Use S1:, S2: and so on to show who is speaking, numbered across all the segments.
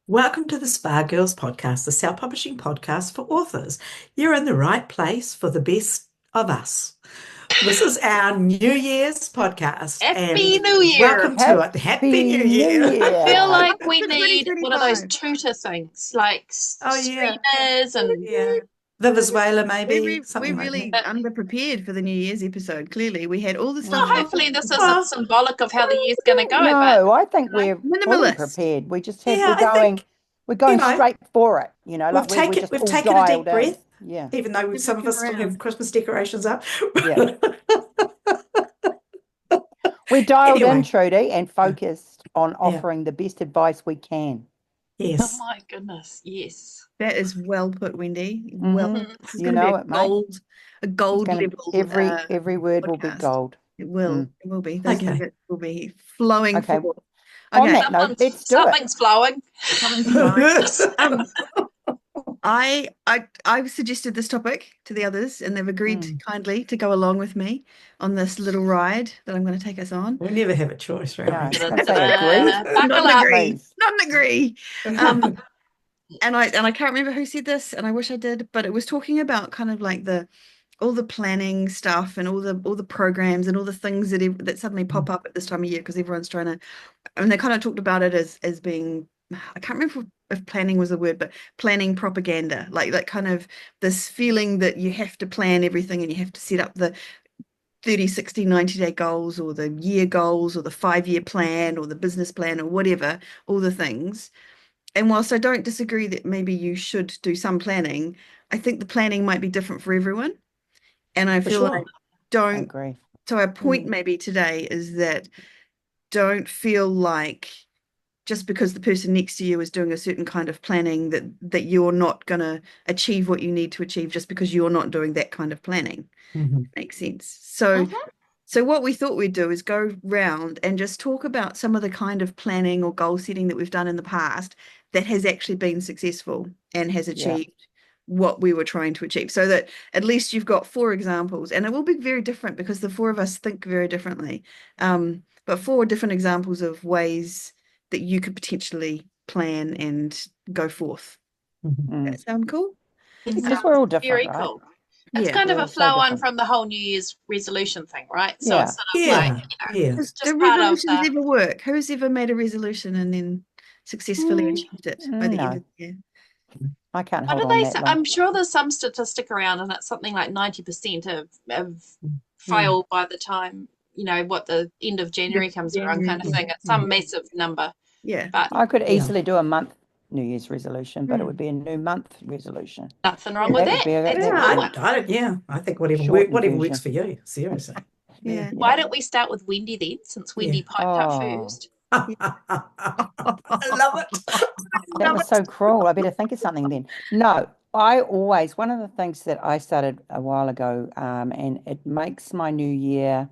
S1: Welcome to the Podcast, the self-publishing podcast for authors. You're in the right place for the best of us. This is our New Year's podcast,
S2: Happy
S1: and
S2: New Year.
S1: welcome to it. Happy New
S3: New
S1: Year.
S2: I feel
S3: Year.
S2: like we
S4: For
S2: need one of those
S4: 2025.
S2: tutor things, like
S1: Oh yeah,
S2: streamers and
S1: yeah. Venezuela,
S4: We,
S1: maybe
S4: we, we're
S1: something like
S4: really
S1: that.
S4: underprepared for the New Year's episode. Clearly, we had all the stuff
S2: well,
S3: Mm.
S2: hopefully this isn't
S1: Well,
S2: symbolic of how the year's going to go, but
S3: No, I think we're fully
S4: minimalist.
S3: prepared. We just have
S1: yeah, I think
S3: we're going
S1: you know
S3: straight for it,
S1: we've
S3: we're
S1: taken
S3: just
S1: we've
S3: all
S1: taken a deep
S3: dialed in.
S1: breath,
S3: Yeah,
S1: even though
S4: We're
S1: some of
S4: looking
S1: us still have
S4: around.
S1: Christmas decorations up.
S3: yeah. We're dialed in,
S1: Anyway,
S3: Trudy, and focused on
S1: yeah,
S3: offering the best advice we can.
S2: oh
S1: yes.
S2: my goodness, yes.
S4: That is well put, Wendy. Well,
S3: hmm
S2: Mm.
S4: this is
S3: You
S4: going to be
S3: know it, mate.
S4: a
S3: It's
S4: gold
S3: going to
S4: level
S3: every word will be
S4: podcast.
S3: gold.
S4: It will.
S3: Mm.
S4: It will be. Those
S1: Okay.
S4: nuggets will be flowing
S3: Okay.
S4: forth.
S3: On
S4: Okay.
S3: that note, let's do it.
S2: Something's flowing.
S4: Something's flowing. Um, I suggested this topic to the others, and they've agreed
S3: Mm.
S4: kindly to go along with me on this little ride that I'm going to take us on.
S1: We never have a choice,
S3: No,
S1: right?
S3: I was going to say agreed.
S2: Buckle
S4: Not
S2: up.
S4: agree.
S3: Please.
S4: Not agree. Um, and I can't remember who said this, and I wish I did, but it was talking about kind of like all the planning stuff and all the programs and all the things that suddenly pop up at this time of year because everyone's trying to. And they kind of talked about it as being, I can't remember if planning was the word, but planning propaganda, like kind of this feeling that you have to plan everything and you have to set up the 30, 60, 90-day goals or the year goals or the 5-year plan or the business plan or whatever, all the things. And whilst I don't disagree that maybe you should do some planning, I think the planning might be different for everyone. And I
S1: For
S4: feel like
S1: sure.
S3: I
S4: don't.
S3: agree.
S4: So our point
S1: Mm.
S4: maybe today is that don't feel like just because the person next to you is doing a certain kind of planning that you're not going to achieve what you need to achieve just because you're not doing that kind of planning.
S1: Mhm.
S4: Makes sense. So
S2: Mhm.
S4: so what we thought we'd do is go round and just talk about some of the kind of planning or goal setting that we've done in the past that has actually been successful and has
S3: Yeah.
S4: achieved what we were trying to achieve. So that at least you've got 4 examples, and it will be very different because the 4 of us think very differently. But 4 different examples of ways that you could potentially plan and go forth.
S1: Mhm.
S3: Mm.
S4: That sound cool?
S2: It
S3: Because
S2: sounds
S3: we're all different,
S2: very
S3: right?
S2: cool. It's
S4: Yeah.
S2: kind of
S3: We're
S2: a
S3: all so
S2: flow on
S3: different.
S2: from the whole New Year's resolution thing, right? So
S3: Yeah.
S2: it's sort of like,
S1: Yeah, yeah.
S4: Does
S2: just
S4: do
S2: part of
S4: resolutions
S2: the.
S4: ever work? Who's ever made a resolution and then successfully achieved it by the end
S3: No,
S4: of the year?
S3: I can't
S2: What
S3: hold
S2: do
S3: on
S2: they
S3: that
S2: say?
S3: long.
S2: I'm sure there's some statistic around, and it's something like 90% have
S1: Mm.
S2: failed by the time, what the end of January comes around,
S4: January,
S2: kind of
S4: yeah.
S2: thing. It's some
S1: Mhm.
S2: massive number.
S4: Yeah.
S2: But
S3: I could
S1: Yeah.
S3: easily do a month New Year's resolution, but it
S4: Mm.
S3: would be a new month resolution.
S2: nothing wrong
S4: Yeah.
S2: with
S3: That would
S2: that.
S3: be a,
S2: That's
S1: Yeah,
S3: that
S2: a
S3: would
S2: good
S3: be
S2: one.
S1: I think whatever
S3: shortened
S1: whatever works
S3: version.
S1: for you. Seriously.
S4: Yeah.
S2: Why don't we start with Wendy then, since Wendy
S1: Yeah.
S2: piped up
S3: Oh,
S2: first?
S1: I love it.
S3: that was so cruel. I better think of something then. No, one of the things that I started a while ago, and it makes my new year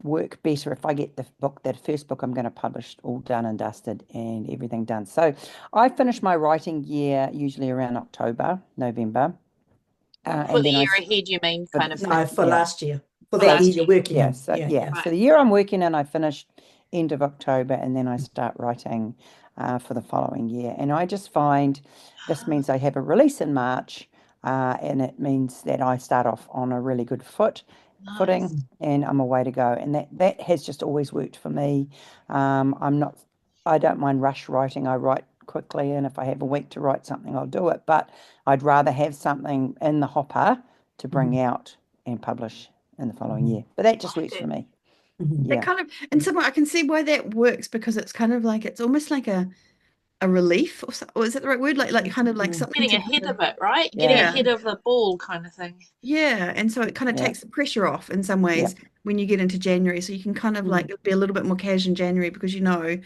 S3: work better if I get that first book I'm going to publish all done and dusted and everything done. So I finish my writing year usually around October, November.
S2: For
S3: And
S2: the
S3: then
S2: year ahead, you mean,
S3: for
S2: kind
S3: the-
S2: of thing.
S1: No, for
S3: yeah,
S1: last year. For
S2: For
S1: the
S2: last
S1: year you're
S2: year.
S1: working
S3: yeah,
S1: in.
S3: so
S1: Yeah, yeah.
S3: so the year I'm working in, I finish end of October, and then I start writing for the following year. And I just find this means I have a release in March, and it means that I start off on a really good
S2: Nice.
S3: footing, and I'm away to go. And that has just always worked for me. I don't mind rush writing. I write quickly, and if I have a week to write something, I'll do it. But I'd rather have something in the hopper to bring out and publish in the following year. But that just works for me.
S1: Mhm.
S4: That
S3: Yeah.
S4: kind of, and someone I can see why that works because it's kind of like it's almost like a relief or is that the right word? Like kind of like
S1: Mm.
S4: something
S2: Getting
S4: to
S2: ahead
S4: kind of,
S2: of it, right? Getting
S3: Yeah.
S2: ahead of the ball kind of thing.
S4: yeah. And so it kind of
S3: Yeah.
S4: takes the pressure off in some
S3: Yeah.
S4: ways when you get into January. So you can kind of like be a little bit more casual in January because you're already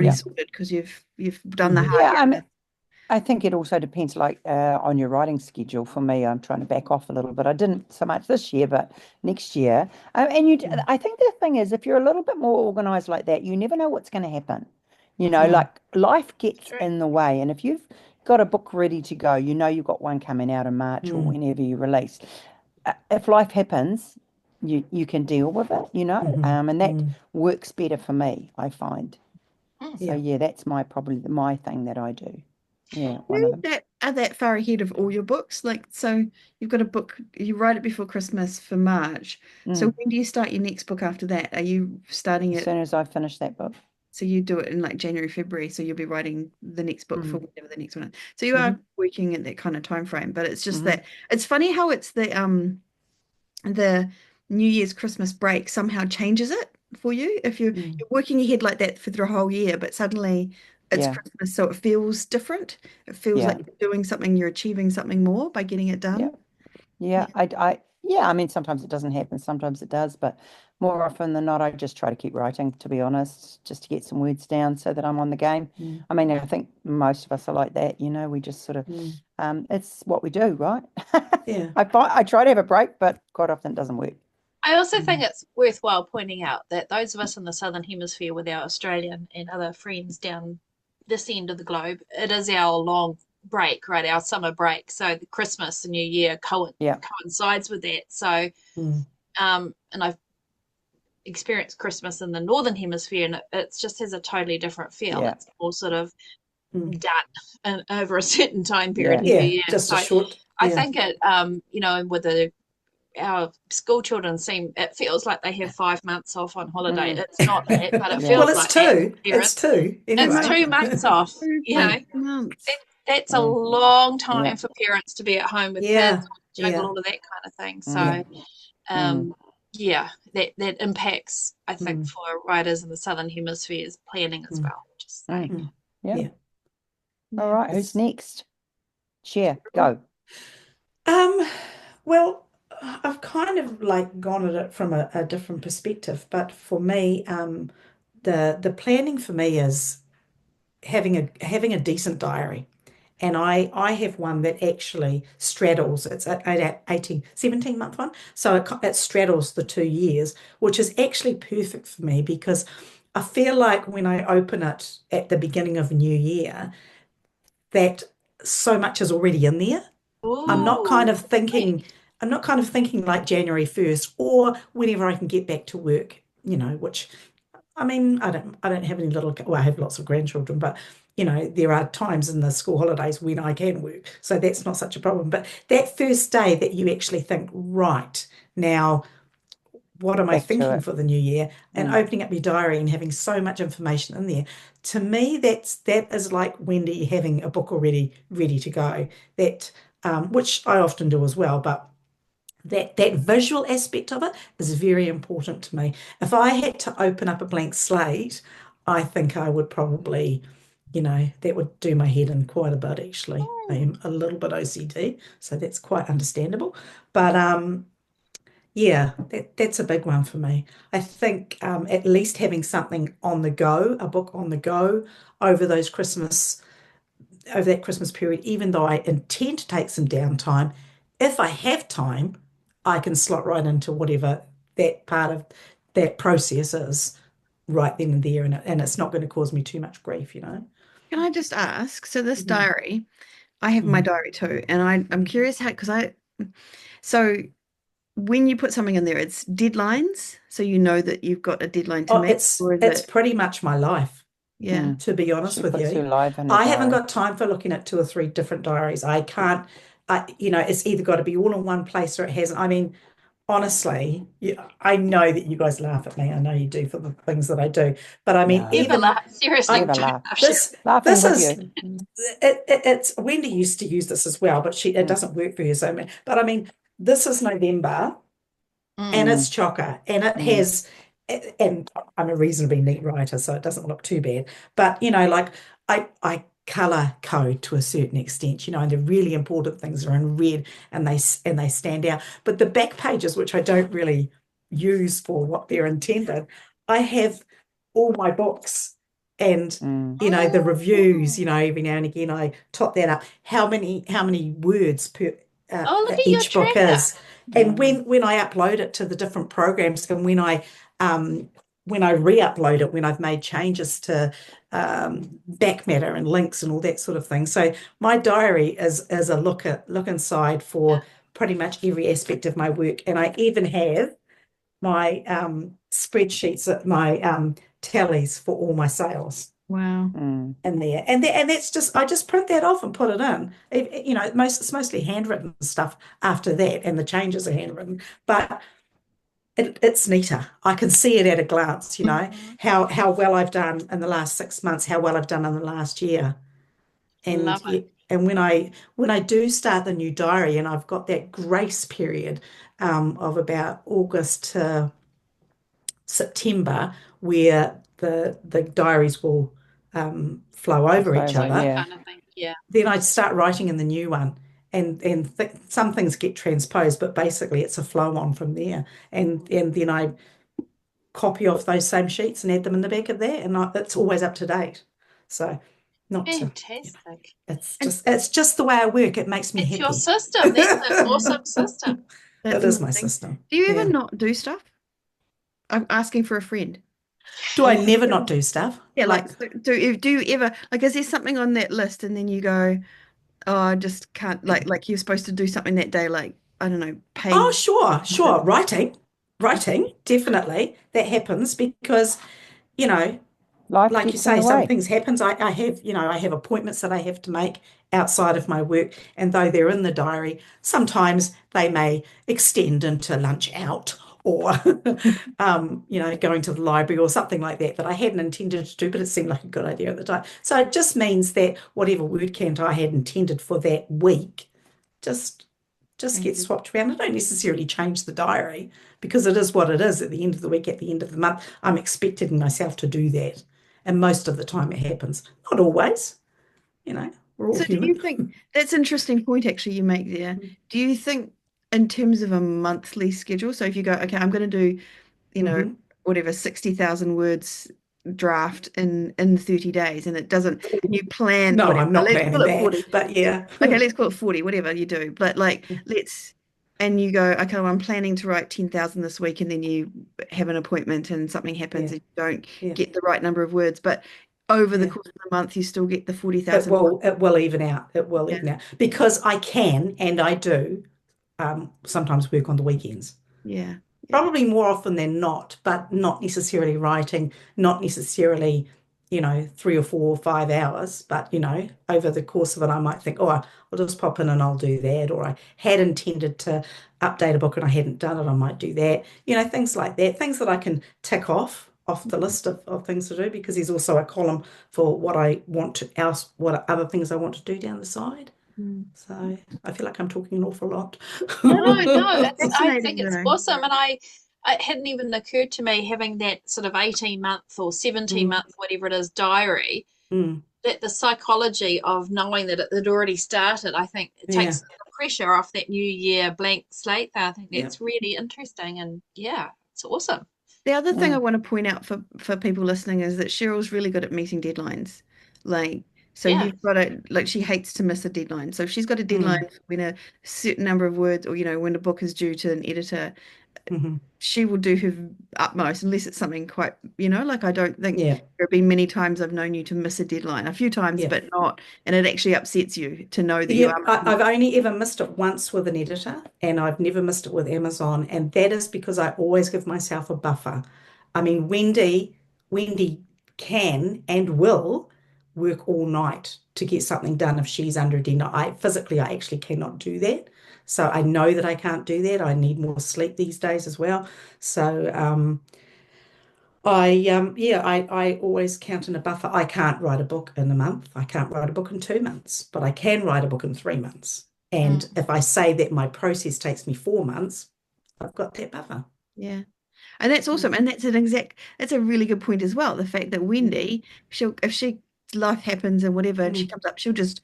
S3: Yeah.
S4: sorted because you've done the
S1: Mhm.
S4: hard
S3: Yeah,
S4: yards.
S3: I think it also depends on your writing schedule. For me, I'm trying to back off a little bit. I didn't so much this year, but next year. I think the thing is, if you're a little bit more organized like that, you never know what's going to happen.
S1: Mm.
S3: Like life gets
S2: True.
S3: in the way. And if you've got a book ready to go, you've got one coming out in March or whenever you release. If life happens, you can deal with it,
S1: Mhm.
S3: and that
S1: Mm.
S3: works better for me, I find. So
S1: Yeah.
S3: yeah, that's probably my thing that I do. Yeah, one of
S4: You
S3: them.
S4: that are that far ahead of all your books? Like, so you've got a book, you write it before Christmas for March. So
S3: Mm.
S4: when do you start your next book after that? Are you starting
S3: As
S4: it?
S3: soon as I finish that book.
S4: So you do it in like January, February. So you'll be writing the next book for
S3: Mm.
S4: whatever the next one is. So you are working at that kind of time frame, but it's just
S3: Mhm.
S4: that it's funny how it's the New Year's Christmas break somehow changes it for you. If you're
S3: Mm.
S4: you're working ahead like that for the whole year, but suddenly it's
S3: Yeah,
S4: Christmas, so it feels different. It feels like
S3: yeah,
S4: you're doing something, you're achieving something more by getting it
S3: yeah,
S4: done.
S3: yeah.
S4: Yeah.
S3: Yeah. I mean, sometimes it doesn't happen, sometimes it does, but more often than not, I just try to keep writing, to be honest, just to get some words down so that I'm on the game.
S1: Mm.
S3: I mean, I think most of us are like that, we just sort of,
S1: Mm.
S3: it's what we do, right?
S1: Yeah.
S3: I try to have a break, but quite often it doesn't work.
S2: I also think
S1: Mm.
S2: it's worthwhile pointing out that those of us in the Southern Hemisphere with our Australian and other friends down this end of the globe, it is our long break, right? Our summer break. So the Christmas and New Year
S3: Yeah,
S2: coincides with that. So,
S1: Mm.
S2: and I've experienced Christmas in the Northern Hemisphere, and it just has a totally different feel.
S3: yeah,
S2: It's more sort of
S1: Mm.
S2: done over a certain time period
S3: yeah,
S2: in the
S1: Yeah.
S2: year.
S1: Just a
S2: So
S1: short.
S2: I
S1: Yeah.
S2: think it, with our school children it feels like they have 5 months off on holiday.
S3: mm,
S2: It's not that, but it
S3: yeah,
S1: Well,
S2: feels
S1: it's
S2: like that
S1: two.
S2: to
S1: It's
S2: parents.
S1: two
S2: It's
S1: anyway.
S2: 2 months off. You know,
S3: mm,
S4: 2 months.
S2: that's a
S3: mm,
S2: long
S3: yeah,
S2: time for parents to be at home with kids,
S1: Yeah.
S2: juggle
S1: Yeah.
S2: all of that kind of thing.
S1: Yeah.
S2: So,
S3: mm,
S2: yeah, that impacts, I think,
S1: Mm.
S2: for writers in the Southern Hemisphere's planning as
S1: Mm.
S2: well. Just
S3: mm,
S2: saying.
S1: Mm.
S3: yeah.
S1: Yeah.
S3: All
S4: Yeah.
S3: right, who's next? Share, go.
S1: Um, well, I've kind of like gone at it from a different perspective, but for me, the planning for me is having a decent diary. And I have one that actually straddles, it's a 18, 17-month one. So it straddles the 2 years, which is actually perfect for me because I feel like when I open it at the beginning of a new year, that so much is already in there. I'm not kind
S2: Ooh,
S1: of thinking,
S2: sweet.
S1: I'm not kind of thinking like January 1st or whenever I can get back to work, which I mean, I don't have any well, I have lots of grandchildren, but there are times in the school holidays when I can work. So that's not such a problem. But that first day that you actually think, right, now what am I
S3: Back to
S1: thinking
S3: it.
S1: for the new year? And
S3: Mm,
S1: opening up your diary and having so much information in there. To me, that is like Wendy having a book already ready to go. That which I often do as well, but that visual aspect of it is very important to me. If I had to open up a blank slate, I think I would probably, that would do my head in quite a bit, actually. I am a little bit OCD, so that's quite understandable. But yeah, that's a big one for me. I think at least having something on the go, a book on the go over over that Christmas period, even though I intend to take some downtime, if I have time, I can slot right into whatever that part of that process is right then and there, and it's not going to cause me too much grief.
S4: Can I just ask? So this
S1: Mhm.
S4: diary, I have my
S1: Mhm.
S4: diary too, and I'm curious how because so when you put something in there, it's deadlines, so you know that you've got a deadline to
S1: Oh,
S4: meet,
S1: it's
S4: or is
S1: it's
S4: it,
S1: pretty much my life,
S4: yeah.
S3: mm.
S1: to be honest
S3: She
S1: with
S3: puts her
S1: you.
S3: life in her
S1: I haven't
S3: diary.
S1: got time for looking at two or three different diaries. I can't, it's either got to be all in one place or it hasn't. I mean, honestly, I know that you guys laugh at me. I know you do for the things that I do. But I mean,
S3: No,
S2: Never
S1: even
S2: laugh. Seriously,
S1: I
S3: never
S2: don't
S3: laugh.
S2: laugh, Cheryl.
S1: this
S3: Laughing
S1: this
S3: with
S1: is
S3: you. Mm,
S1: it's Wendy used to use this as well, but it
S3: mm,
S1: doesn't work for her so much. But I mean, this is November and
S2: Mm.
S1: it's
S3: mm,
S1: chocker and it
S3: mm,
S1: has and I'm a reasonably neat writer, so it doesn't look too bad. But like I color code to a certain extent, and the really important things are in red and they stand out. But the back pages, which I don't really use for what they're intended, I have all my books and
S3: mm,
S1: the reviews,
S2: Oh.
S1: every now and again I tot that up. How many words per
S2: Oh, look at your
S1: each book
S2: tracker.
S1: is. And
S3: mm.
S1: when I upload it to the different programs and when I re-upload it, when I've made changes to back matter and links and all that sort of thing. So my diary is a look inside for pretty much every aspect of my work. And I even have my spreadsheets, my tallies for all my sales.
S4: Wow.
S3: Mm.
S1: in there. And that's just, I just print that off and put it in. It's mostly handwritten stuff after that, and the changes are handwritten, but it's neater. I can see it at a glance,
S2: Mhm.
S1: how well I've done in the last 6 months, how well I've done in the last year. And
S2: Love
S1: yeah,
S2: it.
S1: and when I do start the new diary, and I've got that grace period of about August to September, where the diaries will flow over each
S3: Over,
S2: Over
S1: other,
S3: yeah.
S2: kind of thing. Yeah.
S1: then I start writing in the new one. And some things get transposed, but basically it's a flow on from there. And then I copy off those same sheets and add them in the back of there, and it's always up to date. So, not to,
S2: Fantastic.
S4: And
S1: it's just the way I work. It makes me
S2: It's your
S1: happy.
S2: system. That's an awesome system.
S1: It
S4: that's
S1: is my
S4: amazing.
S1: system.
S4: Do you ever
S1: Yeah.
S4: not do stuff? I'm asking for a friend.
S1: Do I never not do stuff?
S4: Yeah,
S1: Like,
S4: like so do you ever like is there something on that list and then you go, oh, I just can't like you're supposed to do something that day, like I don't know,
S1: oh,
S4: pay
S1: sure. Writing, definitely. That happens because, you know,
S3: Life
S1: like you
S3: gets in
S1: say,
S3: the
S1: some
S3: way.
S1: things happens. I have appointments that I have to make outside of my work, and though they're in the diary, sometimes they may extend into lunch out or, going to the library or something like that I hadn't intended to do, but it seemed like a good idea at the time. So it just means that whatever word count I had intended for that week just gets
S4: changes.
S1: swapped around. I don't necessarily change the diary because it is what it is at the end of the week, at the end of the month. I'm expecting myself to do that. And most of the time it happens. Not always, we're all
S4: So do you
S1: human.
S4: think that's an interesting point actually you make there? Do you think in terms of a monthly schedule, so if you go, okay, I'm going to do, you know,
S1: Hmm.
S4: whatever 60,000 words draft in 30 days and it doesn't and you plan
S1: No,
S4: whatever,
S1: I'm not
S4: let's call
S1: planning
S4: it
S1: that,
S4: 40.
S1: but yeah.
S4: Okay, let's call it 40, whatever you do. But like, let's, and you go, okay, well, I'm planning to write 10,000 this week, and then you have an appointment and something happens
S1: Yeah,
S4: and you don't
S1: yeah,
S4: get the right number of words. But over the
S1: yeah.
S4: course of the month, you still get the
S1: It
S4: 40,000 words.
S1: will it will even out. It will
S4: Yeah,
S1: even out because I can and I do sometimes work on the weekends.
S4: yeah, yeah.
S1: Probably more often than not, but not necessarily writing, not necessarily, 3 or 4 or 5 hours, but over the course of it, I might think, oh, I'll just pop in and I'll do that. Or I had intended to update a book and I hadn't done it, I might do that. Things like that, things that I can tick off the list of things to do, because there's also a column for what I want to else, what other things I want to do down the side.
S4: Mm.
S1: So I feel like I'm talking an awful lot.
S2: No, no, I think
S4: Fascinating
S2: it's
S4: though.
S2: awesome. And it hadn't even occurred to me having that sort of 18-month or 17
S1: Mm,
S2: month, whatever it is, diary,
S1: mm,
S2: that the psychology of knowing that it had already started, I think it
S1: yeah,
S2: takes the pressure off that new year blank slate there. I think
S1: yeah.
S2: that's really interesting. And yeah, it's awesome.
S4: The other thing I
S3: Mm.
S4: want to point out for people listening is that Cheryl's really good at meeting deadlines. Like, so
S2: Yeah.
S4: you've got to, like, she hates to miss a deadline. So if she's got a deadline
S1: Mm,
S4: for when a certain number of words, or, when a book is due to an editor,
S1: mhm.
S4: she will do her utmost, unless it's something quite, like I don't think
S1: Yeah,
S4: there have been many times I've known you to miss a deadline, a few times,
S1: yeah.
S4: but not, and it actually upsets you to know that you
S1: Yeah,
S4: are
S1: I've
S4: missing.
S1: only ever missed it once with an editor, and I've never missed it with Amazon, and that is because I always give myself a buffer. I mean, Wendy can and will work all night to get something done if she's under a deadline. I actually cannot do that. So I know that I can't do that. I need more sleep these days as well. So I always count in a buffer. I can't write a book in a month. I can't write a book in 2 months, but I can write a book in 3 months. And
S2: Mm.
S1: if I say that my process takes me 4 months, I've got that buffer.
S4: Yeah. And that's awesome.
S1: Mm,
S4: And that's a really good point as well. The fact that
S1: mm,
S4: Wendy, if life happens and whatever, and she
S1: mm.
S4: comes up, she'll just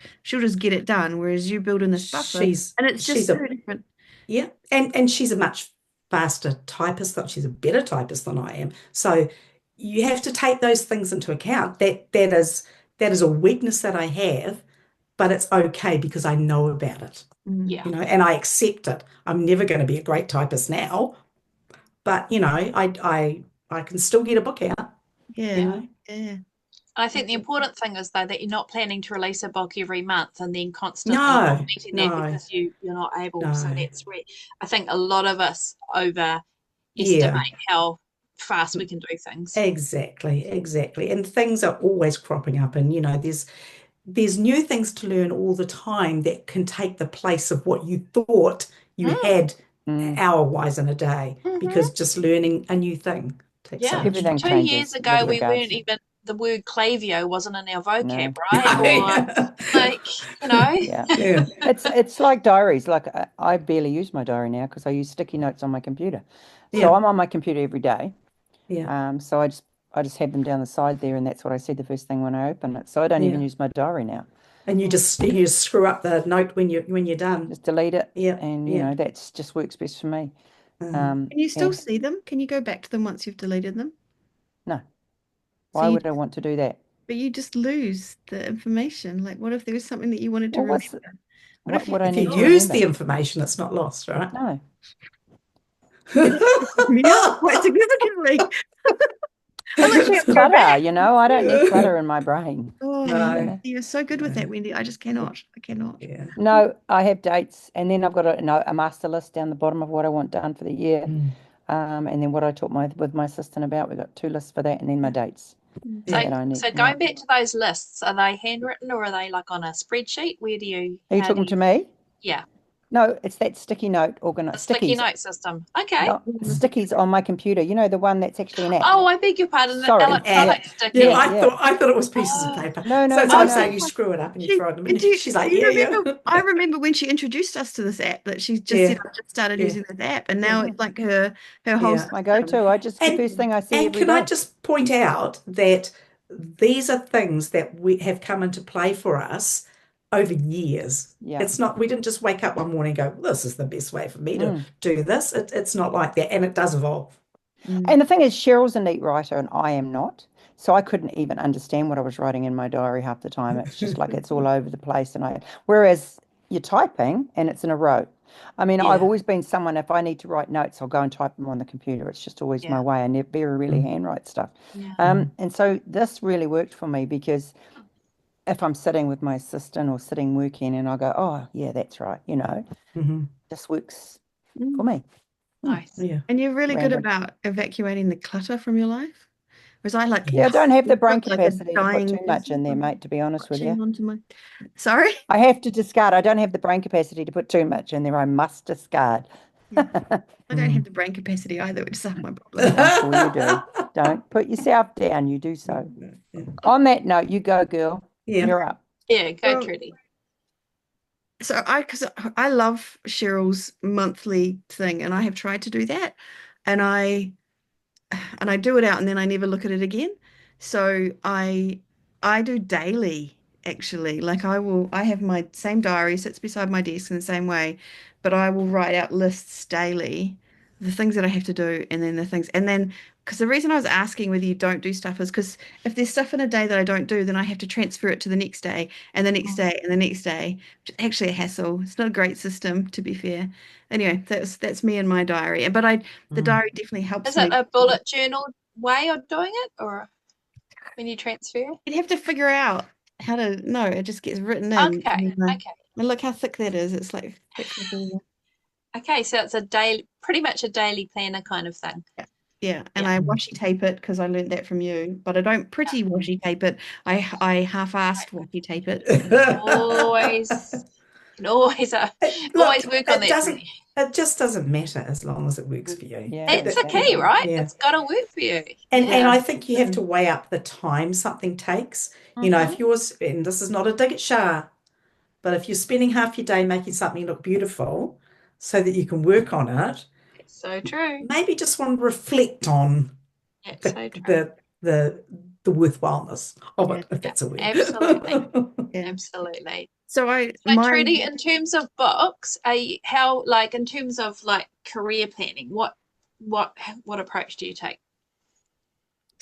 S4: get it done. Whereas you build in this buffer
S1: She's
S4: and it's
S1: she's
S4: just so
S1: a
S4: different.
S1: Yeah, and she's a much faster typist than she's a better typist than I am. So you have to take those things into account. That is a weakness that I have, but it's okay because I know about it.
S4: Mm.
S2: Yeah.
S1: And I accept it. I'm never going to be a great typist now, but I can still get a book out, you
S4: Yeah.
S2: Yeah.
S1: know.
S4: Yeah.
S2: I think the important thing is though that you're not planning to release a book every month and then constantly not
S1: No,
S2: meeting that
S1: no,
S2: because you're not able. So
S1: no.
S2: I think a lot of us overestimate
S1: Yeah,
S2: how fast we can do things.
S1: Exactly. And things are always cropping up, and there's new things to learn all the time that can take the place of what you thought you had hour-wise in a day, because just learning a new thing takes so
S2: Yeah.
S1: much
S3: Everything
S1: time.
S2: 2 years
S3: changes
S2: ago,
S3: with
S2: we
S3: regards.
S2: weren't even, the word clavio wasn't in our vocab,
S3: No.
S2: right? Or like,
S3: Yeah.
S1: Yeah.
S3: It's like diaries. Like I barely use my diary now because I use sticky notes on my computer. So
S1: Yeah.
S3: I'm on my computer every day.
S1: Yeah.
S3: So I just have them down the side there, and that's what I see the first thing when I open it. So I don't even
S1: Yeah.
S3: use my diary now.
S1: And you just screw up the note when you're done.
S3: Just delete it,
S1: Yeah.
S3: and
S1: Yeah.
S3: that's just works best for me.
S4: Can you still
S3: Yeah.
S4: see them? Can you go back to them once you've deleted them?
S3: No.
S4: So
S3: Why
S4: you,
S3: would I want to do that?
S4: but you just lose the information. Like, what if there was something that you wanted to
S3: Well,
S4: remember? What
S3: what
S4: if
S3: would I
S1: If you
S3: need to
S1: use
S3: remember?
S1: the information, it's not lost, right?
S3: No.
S4: it pisses me off quite significantly?
S3: I
S4: I
S3: just
S4: literally
S3: use
S4: have to go
S3: clutter,
S4: back.
S3: I don't need clutter in my brain.
S4: Oh,
S1: No.
S4: you're so good with
S1: No.
S4: that, Wendy. I just cannot. I cannot.
S1: Yeah.
S3: No, I have dates, and then I've got a master list down the bottom of what I want done for the year.
S1: Mm.
S3: And then what I talked with my assistant about. We've got 2 lists for that, and then my dates
S1: Yeah.
S3: that I need.
S2: So going back to those lists, are they handwritten or are they like on a spreadsheet?
S3: Are you
S2: How do
S3: talking
S2: you,
S3: to me?
S2: yeah,
S3: No, it's that sticky note
S2: the
S3: organized
S2: sticky
S3: stickies.
S2: note system. Okay.
S3: No, stickies on my computer. You know, the one that's actually an app.
S2: Oh, I beg your pardon, the
S3: Sorry.
S2: electronic sticky.
S1: Yeah,
S3: Yeah.
S1: I thought it was pieces of
S2: Oh,
S1: paper.
S3: No,
S1: So
S3: no,
S1: I'm
S3: no.
S1: saying you screw it up and you throw it in the
S4: And
S1: bin. She's like,
S4: do you
S1: yeah.
S4: remember? I remember when she introduced us to this app that she just said,
S1: Yeah.
S4: I just started
S1: Yeah.
S4: using this app, and now it's like her whole
S1: Yeah.
S3: My
S4: system.
S3: go-to. It's the
S1: And
S3: first thing I see
S1: and
S3: every
S1: can I
S3: day.
S1: just point out that these are things that we have come into play for us over years.
S3: Yeah.
S1: It's not, we didn't just wake up one morning and go, this is the best way for me to
S3: Mm.
S1: do this. It's not like that. And it does evolve.
S3: And the thing is, Cheryl's a neat writer, and I am not. So I couldn't even understand what I was writing in my diary half the time. It's just like it's all over the place. Whereas you're typing and it's in a row. I mean, I've
S1: Yeah.
S3: always been someone, if I need to write notes, I'll go and type them on the computer. It's just always my
S2: yeah,
S3: way. I never very rarely handwrite stuff.
S2: yeah.
S3: And so this really worked for me because if I'm sitting with my assistant or sitting working and I go, oh, yeah, that's right,
S1: Mhm.
S3: this works for me.
S2: Nice.
S1: Yeah.
S4: And you're really good
S3: Random.
S4: about evacuating the clutter from your life. Whereas I like
S3: Yeah, I don't have the brain
S4: like a
S3: capacity to put
S4: dying
S3: too much in there,
S4: person
S3: mate, to be honest with you.
S4: watching onto my. Sorry.
S3: I have to discard. I don't have the brain capacity to put too much in there. I must discard.
S4: I don't have the brain capacity either, which is half my problem.
S3: I'm sure you do. Don't put yourself down. You do so.
S1: Yeah.
S3: On that note, you go, girl.
S1: Yeah.
S3: You're up.
S2: Yeah, go
S4: Well,
S2: Trudy.
S4: So because I love Cheryl's monthly thing, and I have tried to do that, and I do it out, and then I never look at it again. So I do daily actually. Like I have my same diary sits beside my desk in the same way, but I will write out lists daily, the things that I have to do, and then the things, and then because the reason I was asking whether you don't do stuff is because if there's stuff in a day that I don't do, then I have to transfer it to the next day and the next day and the next day, which is actually a hassle. It's not a great system, to be fair. Anyway, that's me and my diary. But the diary definitely helps
S2: Is it
S4: me.
S2: a bullet journal way of doing it, or when you transfer?
S4: You'd have to figure out how to. No, it just gets written in.
S2: Okay,
S4: And
S2: okay,
S4: look how thick that is. It's like thick with all
S2: okay. So it's pretty much a daily planner kind of thing.
S4: yeah, and
S2: Yeah.
S4: I washi tape it because I learned that from you, but I don't pretty washi tape it. I half-assed washi tape it.
S2: Always, can always,
S1: Look,
S2: always work on
S1: it
S2: that.
S1: doesn't,
S2: Trudy.
S1: it just doesn't matter as long as it works for you.
S3: Yeah,
S2: It's the key, right?
S1: Yeah.
S2: It's got to work for you.
S1: And
S2: Yeah.
S1: I think you have to weigh up the time something takes. If yours, and this is not a dig at Shah, but if you're spending half your day making something look beautiful so that you can work on it,
S2: It's so true.
S1: maybe just want to reflect on
S2: It's so true.
S1: the worthwhilness of it,
S4: Yeah.
S1: if that's a word.
S2: Absolutely.
S4: Yeah.
S2: Absolutely.
S4: So
S2: So Trudy, in terms of books, in terms of like career planning, what approach do you take?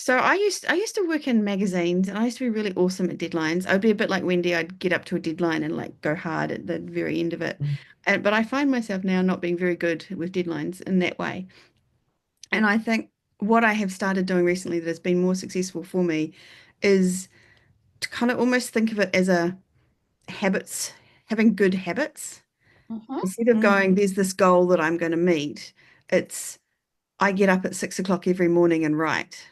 S4: So I used to work in magazines, and I used to be really awesome at deadlines. I'd be a bit like Wendy. I'd get up to a deadline and like go hard at the very end of it. But I find myself now not being very good with deadlines in that way. And I think what I have started doing recently that has been more successful for me is to kind of almost think of it as having good habits. Instead of going, there's this goal that I'm going to meet, it's I get up at 6 o'clock every morning and write.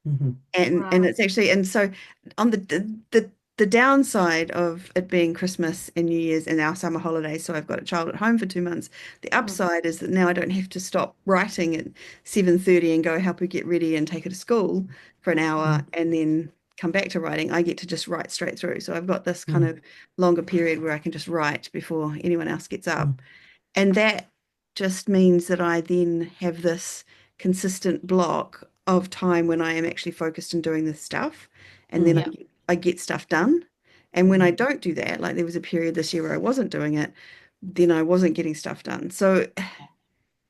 S1: Mhm.
S4: And
S2: Wow.
S4: it's actually, and so on the downside of it being Christmas and New Year's and our summer holidays, so I've got a child at home for 2 months. The
S2: Mm.
S4: upside is that now I don't have to stop writing at 7:30 and go help her get ready and take her to school for an hour and then come back to writing. I get to just write straight through. So I've got this kind of longer period where I can just write before anyone else gets up. And that just means that I then have this consistent block of time when I am actually focused on doing this stuff. And then
S2: Yeah.
S4: I get stuff done. And when I don't do that, like there was a period this year where I wasn't doing it, then I wasn't getting stuff done. So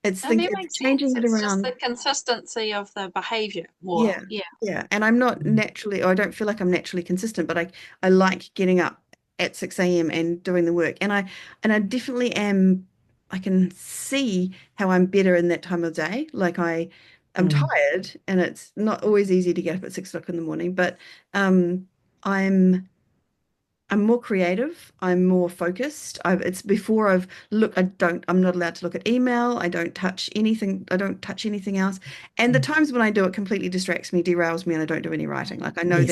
S4: it's
S2: No, that
S4: it's
S2: makes sense.
S4: changing it
S2: It's just the
S4: around.
S2: consistency of the behavior more.
S4: Yeah.
S2: Yeah.
S4: Yeah. And I'm not naturally, or I don't feel like I'm naturally consistent, but I like getting up at 6 a.m. and doing the work. And I definitely am, I can see how I'm better in that time of day. Like I'm tired and it's not always easy to get up at 6 o'clock in the morning, but I'm I'm more creative. I'm more focused. It's before I'm not allowed to look at email. I don't touch anything. I don't touch anything else. And the times when I do it completely distracts me, derails me, and I don't do any writing. Like I know that.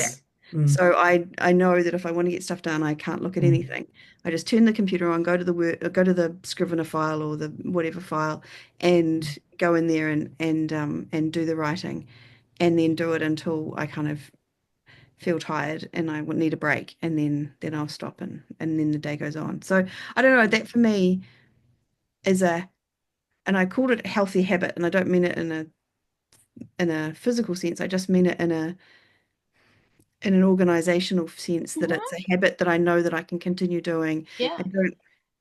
S1: Yes.
S4: So I know that if I want to get stuff done, I can't look at anything. I just turn the computer on, go to the go to the Scrivener file or the whatever file, and go in there and do the writing, and then do it until I kind of feel tired and I would need a break, and then I'll stop and then the day goes on. So I don't know, that for me is and I called it a healthy habit, and I don't mean it in a physical sense. I just mean it in an organizational sense, that it's
S2: Mhm.
S4: a habit that I know that I can continue doing.
S2: Yeah.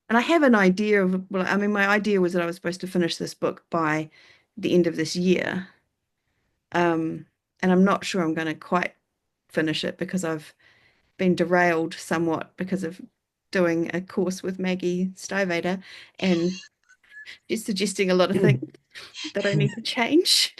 S4: And I have an idea of, well, I mean, my idea was that I was supposed to finish this book by the end of this year. And I'm not sure I'm going to quite finish it because I've been derailed somewhat because of doing a course with Maggie Stivader, and she's suggesting a lot of things that I need to change.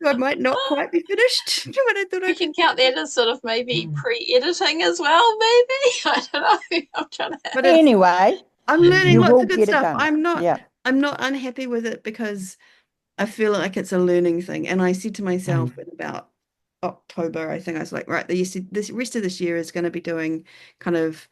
S4: So I might not quite be finished when I thought I
S2: We can
S4: could.
S2: count that as sort of maybe pre-editing as well, maybe. I don't know. I'm trying to.
S4: But
S3: Anyway,
S4: I'm learning
S3: you
S4: lots
S3: will
S4: of good
S3: get it
S4: stuff.
S3: done. Yeah.
S4: I'm not unhappy with it because I feel like it's a learning thing. And I said to myself in about October, I think I was like, right, this rest of this year is going to be doing kind of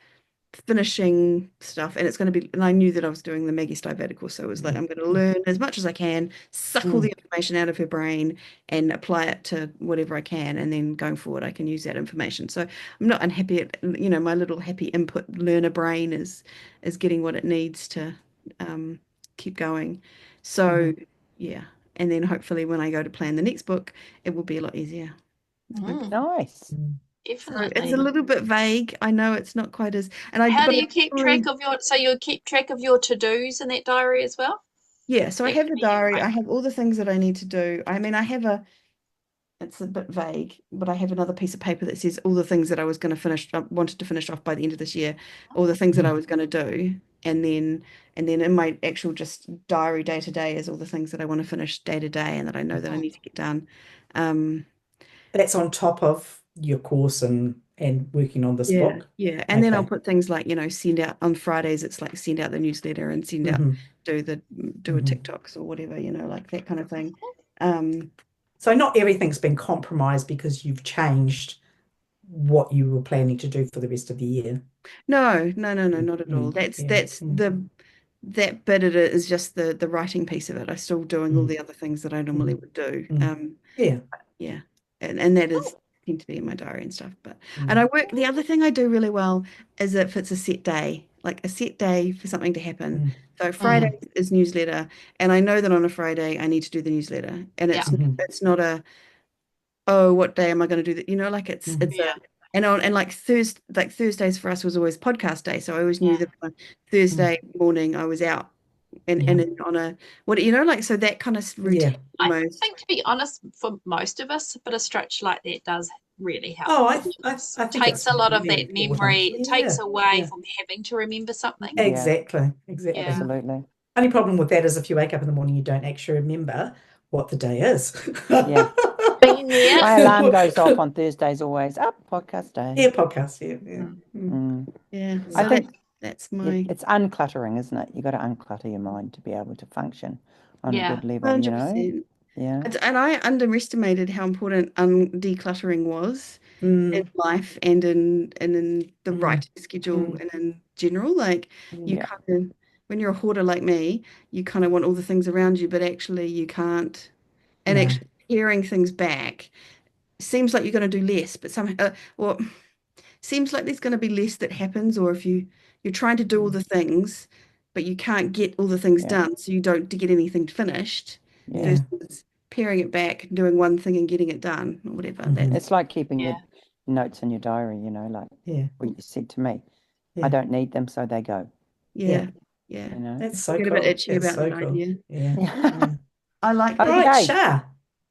S4: finishing stuff, and it's going to be, and I knew that I was doing the Maggie Stivader course, so it was like I'm going to learn as much as I can, suck all the information out of her brain and apply it to whatever I can, and then going forward I can use that information. So I'm not unhappy at, my little happy input learner brain is getting what it needs to keep going. So yeah, and then hopefully when I go to plan the next book, it will be a lot easier.
S3: Nice.
S4: So it's a
S2: Definitely.
S4: little bit vague. I know it's not quite as,
S2: How
S4: but
S2: do
S4: I
S2: you keep
S4: really,
S2: track of you keep track of your to-dos in that diary as well?
S4: yeah. So I
S2: That
S4: have
S2: can
S4: a
S2: be handy,
S4: diary.
S2: right?
S4: I have all the things that I need to do. I mean, it's a bit vague, but I have another piece of paper that says all the things that I was going to wanted to finish off by the end of this year, all the things that I was going to do. And then in my actual just diary day to day is all the things that I want to finish day to day and that I know that I need to get done. Um,
S1: That's on top of your course and working on this
S4: Yeah,
S1: book.
S4: yeah. And then I'll
S1: Okay.
S4: put things like, send out on Fridays, it's like send out the newsletter and send out, do a TikToks or whatever, like that kind of thing.
S1: So not everything's been compromised because you've changed what you were planning to do for the rest of the year.
S4: No, not at all. That's
S1: Yeah.
S4: that bit of it is just the writing piece of it. I'm still doing all the other things that I normally would do.
S1: Yeah.
S4: Yeah. And that is tend to be in my diary and stuff. But and
S1: Mm.
S4: the other thing I do really well is if it's a set day, like a set day for something to happen. So Friday is newsletter, and I know that on a Friday I need to do the newsletter. And
S2: Yeah.
S4: it's not a, oh, what day am I going to do that? Like it's
S2: Yeah.
S4: a, and like Thursdays for us was always podcast day. So I always knew
S2: Yeah.
S4: that on Thursday morning I was out and then on a what like, so that kind of
S1: Yeah.
S4: routine
S2: I
S4: almost.
S2: think, to be honest, for most of us, a bit of stretch like that does really help.
S1: Oh,
S2: It
S1: I
S2: just
S1: think
S2: takes
S1: it's
S2: a lot of
S1: really
S2: that
S1: important.
S2: memory. It takes
S1: Yeah.
S2: away
S1: Yeah.
S2: from having to remember something.
S3: Yeah,
S1: Exactly.
S2: Yeah.
S3: absolutely.
S1: Only problem with that is if you wake up in the morning, you don't actually remember what the day is.
S3: Yeah.
S2: Been there.
S3: My alarm goes off on Thursdays always. Up, podcast day.
S1: Yeah, podcast. Yeah.
S4: Yeah.
S3: I
S4: So
S3: think
S4: that's my
S3: it's uncluttering, isn't it? You got to unclutter your mind to be able to function on a
S2: Yeah.
S3: good level, you know?
S4: 100%.
S3: Yeah.
S4: And I underestimated how important decluttering was in
S1: Mm,
S4: life and in the
S1: mm,
S4: writing schedule
S1: mm,
S4: and in general. Like you
S1: mm.
S3: Yeah.
S4: kind of, when you're a hoarder like me, you kind of want all the things around you, but actually you can't. And
S1: No.
S4: actually paring things back seems like you're going to do less, but or seems like there's going to be less that happens. Or if you're trying to do all
S1: Mm,
S4: the things, but you can't get all the things
S3: Yeah.
S4: done, so you don't to get anything finished,
S3: Yeah.
S1: yeah.
S4: versus paring it back, doing one thing and getting it done, or whatever. That
S1: Hmm.
S3: It's like keeping
S2: Yeah.
S3: your notes in your diary, you know, like
S1: Yeah.
S3: what you said to me. I
S1: Yeah.
S3: don't need them, so they go,
S1: Yeah.
S4: yeah, yeah.
S3: you know?
S1: That's
S4: I
S1: so
S4: get a bit
S1: cool.
S4: itchy
S1: That's
S4: about
S1: so
S4: that
S1: cool.
S4: idea.
S1: Yeah.
S3: Yeah.
S1: Yeah.
S4: I like that.
S1: Right,
S3: Okay,
S1: Shah.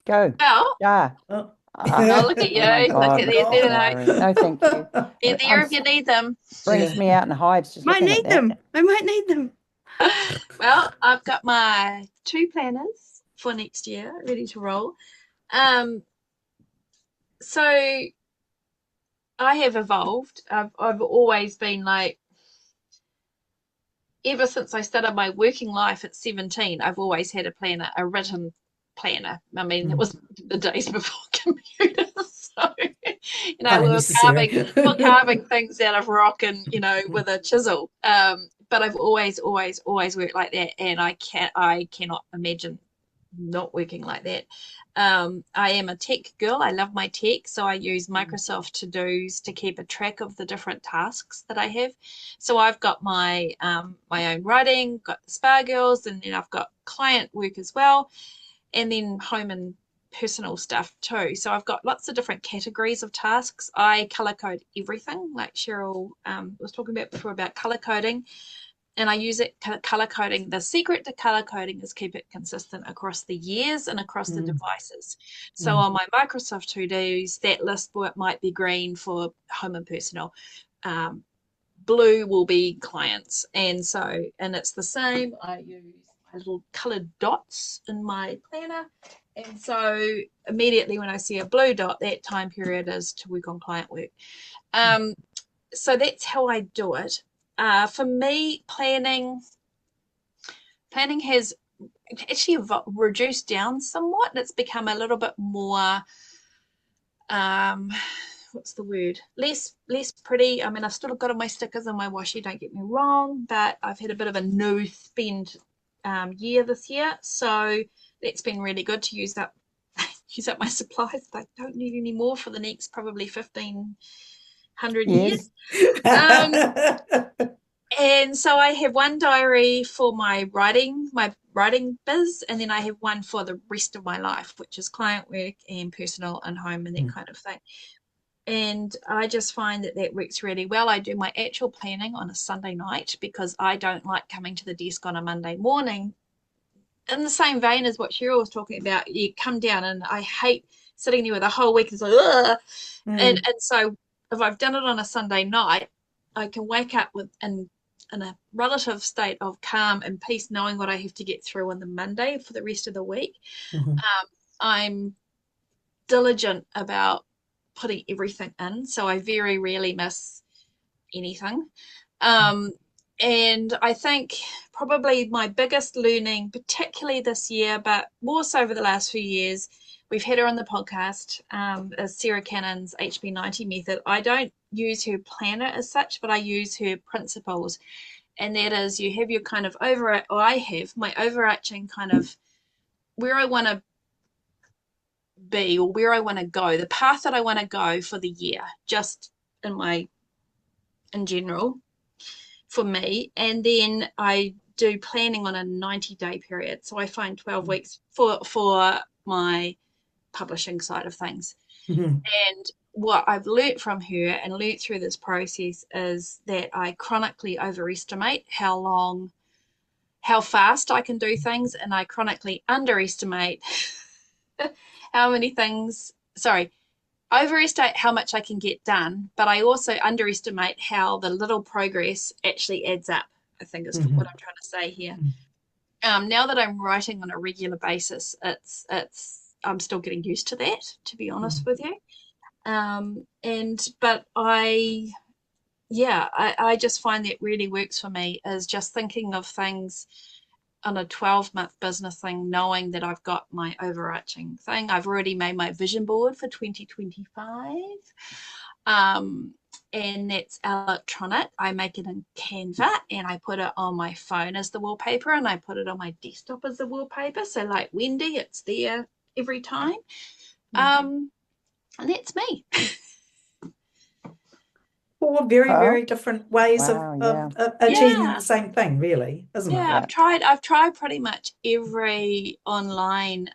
S3: go.
S2: Well,
S3: Yeah.
S1: Oh.
S2: oh, look at
S3: Oh my
S2: you. Look
S3: God,
S2: at
S3: look at
S2: these.
S3: my
S2: They're
S3: diary. No, thank you.
S2: there
S3: I'm
S2: if you need them.
S3: brings me out in hives just
S4: Might
S3: looking at
S4: need
S3: that.
S4: them. I might need them.
S2: Well, I've got my 2 planners for next year ready to roll. Um, so I have evolved. I've always been like, ever since I started my working life at 17, I've always had a planner, a written planner. I mean, it
S1: Mm,
S2: was the days before computers. So,
S1: highly necessary.
S2: we were carving things out of rock and, with a chisel. But I've always, always, always worked like that. And I cannot imagine not working like that. I am a tech girl. I love my tech, so I use Microsoft To-Dos to keep a track of the different tasks that I have. So I've got my own writing, got the Spa Girls, and then I've got client work as well, and then home and personal stuff too. So I've got lots of different categories of tasks. I color code everything, like Cheryl was talking about before about color coding, and I use it color coding. The secret to color coding is keep it consistent across the years and across the
S1: Mm,
S2: devices. So
S1: mm,
S2: on my Microsoft To-Dos, that list might be green for home and personal. Um, Blue will be clients. And it's the same. I use my little colored dots in my planner. And so immediately when I see a blue dot, that time period is to work on client work. Um, so that's how I do it. For me, planning has actually reduced down somewhat. It's become a little bit more, um, what's the word? Less pretty. I mean, I've still got all my stickers and my washi, don't get me wrong, but I've had a bit of a no spend year this year, so that's been really good to use up my supplies. I don't need any more for the next probably 1,500
S3: Yes.
S2: years. Um, And so I have one diary for my writing biz, and then I have one for the rest of my life, which is client work and personal and home and that
S1: mm,
S2: kind of thing. And I just find that works really well. I do my actual planning on a Sunday night because I don't like coming to the desk on a Monday morning. In the same vein as what Cheryl was talking about, you come down and I hate sitting there with a whole week. It's like, ugh. And
S1: mm,
S2: so if I've done it on a Sunday night, I can wake up in a relative state of calm and peace, knowing what I have to get through on the Monday for the rest of the week.
S1: mhm,
S2: I'm diligent about putting everything in, so I very rarely miss anything. Um, and I think probably my biggest learning, particularly this year, but more so over the last few years, we've had her on the podcast, is Sarah Cannon's HB90 method. I don't use her planner as such, but I use her principles. And that is, you have your kind of I have my overarching kind of where I want to be or where I want to go, the path that I want to go for the year, just in general for me. And then I do planning on a 90-day period. So I find 12 weeks for my publishing side of things.
S1: mhm,
S2: And what I've learnt from her and learnt through this process is that I chronically overestimate how fast I can do things, and I chronically underestimate how many things, sorry, overestimate how much I can get done, but I also underestimate how the little progress actually adds up, I think is what
S1: mhm,
S2: I'm trying to say here.
S1: mhm,
S2: Now that I'm writing on a regular basis, I'm still getting used to that, to be honest with you. But I just find that really works for me is just thinking of things on a 12-month business thing, knowing that I've got my overarching thing. I've already made my vision board for 2025. And that's electronic. I make it in Canva and I put it on my phone as the wallpaper and I put it on my desktop as the wallpaper. So like Wendy, it's there every time. And that's me.
S1: 4 very,
S3: Oh,
S1: very different ways
S3: wow, yeah.
S1: of achieving
S2: Yeah.
S1: the same thing, really, isn't it?
S2: Yeah, I've tried pretty much every online,